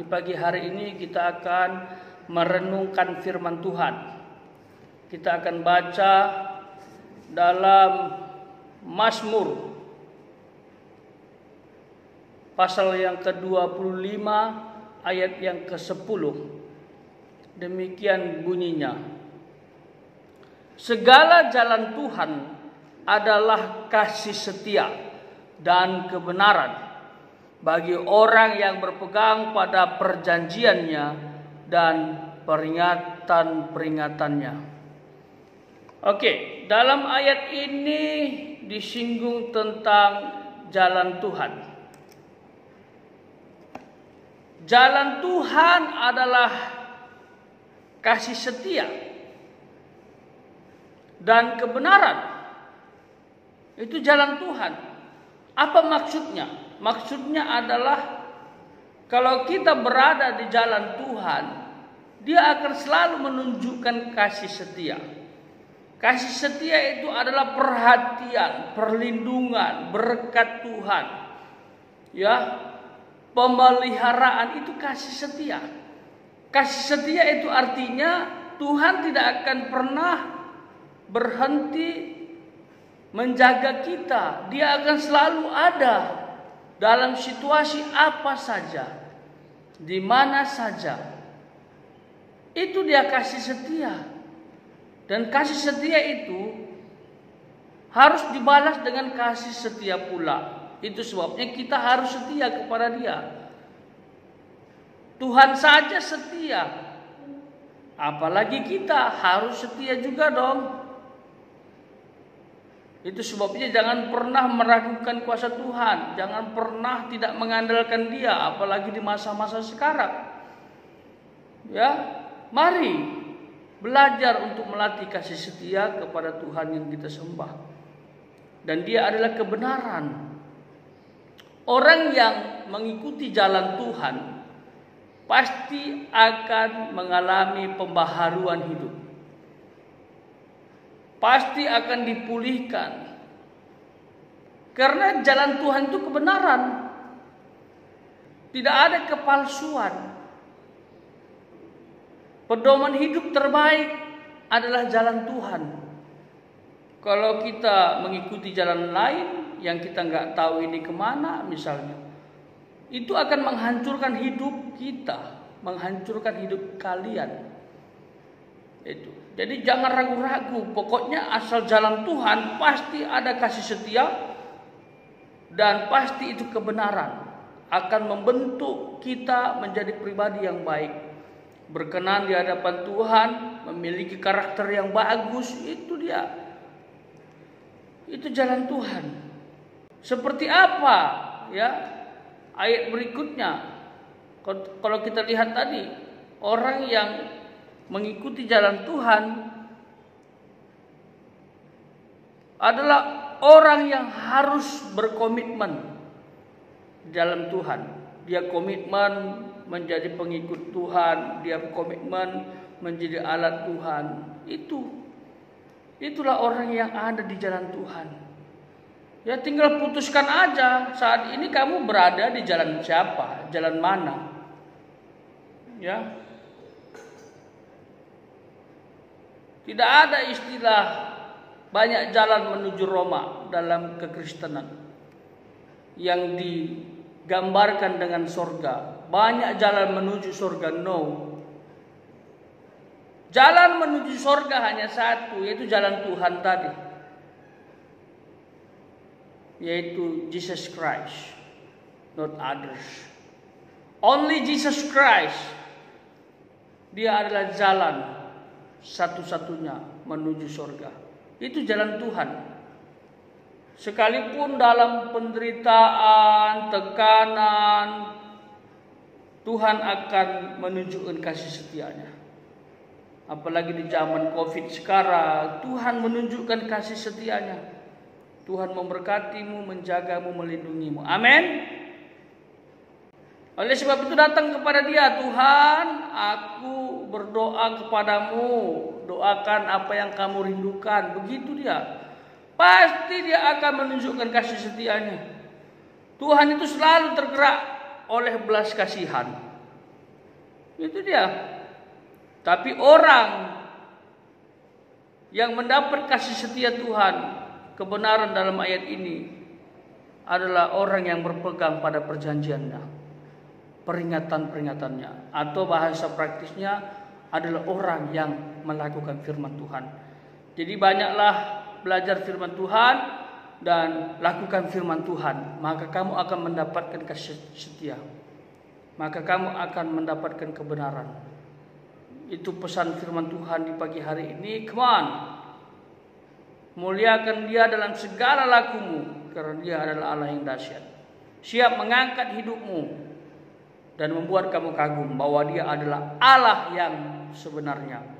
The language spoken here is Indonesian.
pagi hari ini kita akan merenungkan firman Tuhan. Kita akan baca dalam Mazmur pasal yang ke-25 ayat yang ke-10. Demikian bunyinya. Segala jalan Tuhan adalah kasih setia dan kebenaran bagi orang yang berpegang pada perjanjiannya dan peringatan-peringatannya. Oke, dalam ayat ini disinggung tentang jalan Tuhan. Jalan Tuhan adalah kasih setia dan kebenaran. Itu jalan Tuhan. Apa maksudnya? Maksudnya adalah kalau kita berada di jalan Tuhan, Dia akan selalu menunjukkan kasih setia. Kasih setia itu adalah perhatian, perlindungan, berkat Tuhan. Ya, pemeliharaan itu kasih setia. Kasih setia itu artinya Tuhan tidak akan pernah berhenti menjaga kita. Dia akan selalu ada dalam situasi apa saja, di mana saja. Itu Dia kasih setia. Dan kasih setia itu harus dibalas dengan kasih setia pula. Itu sebabnya kita harus setia kepada Dia. Tuhan saja setia, apalagi kita harus setia juga dong. Itu sebabnya jangan pernah meragukan kuasa Tuhan. Jangan pernah tidak mengandalkan Dia, apalagi di masa-masa sekarang. Ya, mari belajar untuk melatih kasih setia kepada Tuhan yang kita sembah. Dan Dia adalah kebenaran. Orang yang mengikuti jalan Tuhan pasti akan mengalami pembaharuan hidup. Pasti akan dipulihkan. Karena jalan Tuhan itu kebenaran. Tidak ada kepalsuan. Pedoman hidup terbaik adalah jalan Tuhan. Kalau kita mengikuti jalan lain yang kita nggak tahu ini kemana misalnya, itu akan menghancurkan hidup kita, menghancurkan hidup kalian. Itu. Jadi jangan ragu-ragu, pokoknya asal jalan Tuhan pasti ada kasih setia dan pasti itu kebenaran akan membentuk kita menjadi pribadi yang baik, berkenan di hadapan Tuhan, memiliki karakter yang bagus. Itu dia. Itu jalan Tuhan. Seperti apa ya? Ayat berikutnya, kalau kita lihat tadi, orang yang mengikuti jalan Tuhan adalah orang yang harus berkomitmen dalam Tuhan. Dia komitmen menjadi pengikut Tuhan, dia komitmen menjadi alat Tuhan. Itulah orang yang ada di jalan Tuhan. Ya, tinggal putuskan aja saat ini kamu berada di jalan siapa, jalan mana. Ya. Tidak ada istilah banyak jalan menuju Roma dalam kekristenan yang digambarkan dengan sorga. Banyak jalan menuju sorga, no. Jalan menuju sorga hanya satu, yaitu jalan Tuhan tadi, yaitu Jesus Christ, not others. Only Jesus Christ. Dia adalah jalan satu-satunya menuju surga. Itu jalan Tuhan. Sekalipun dalam penderitaan, tekanan, Tuhan akan menunjukkan kasih setianya. Apalagi di zaman COVID sekarang, Tuhan menunjukkan kasih setianya. Tuhan memberkatimu, menjagamu, melindungimu. Amin. Oleh sebab itu datang kepada Dia, Tuhan, aku berdoa kepadamu, doakan apa yang kamu rindukan. Begitu Dia. Pasti Dia akan menunjukkan kasih setianya. Tuhan itu selalu tergerak oleh belas kasihan. Itu dia. Tapi orang yang mendapat kasih setia Tuhan, kebenaran dalam ayat ini adalah orang yang berpegang pada perjanjiannya, peringatan-peringatannya, atau bahasa praktisnya adalah orang yang melakukan firman Tuhan. Jadi banyaklah belajar firman Tuhan dan lakukan firman Tuhan, maka kamu akan mendapatkan kasih setia, maka kamu akan mendapatkan kebenaran. Itu pesan firman Tuhan di pagi hari ini. Come on, muliakan Dia dalam segala lakumu, karena Dia adalah Allah yang dahsyat, siap mengangkat hidupmu dan membuat kamu kagum bahwa Dia adalah Allah yang sebenarnya.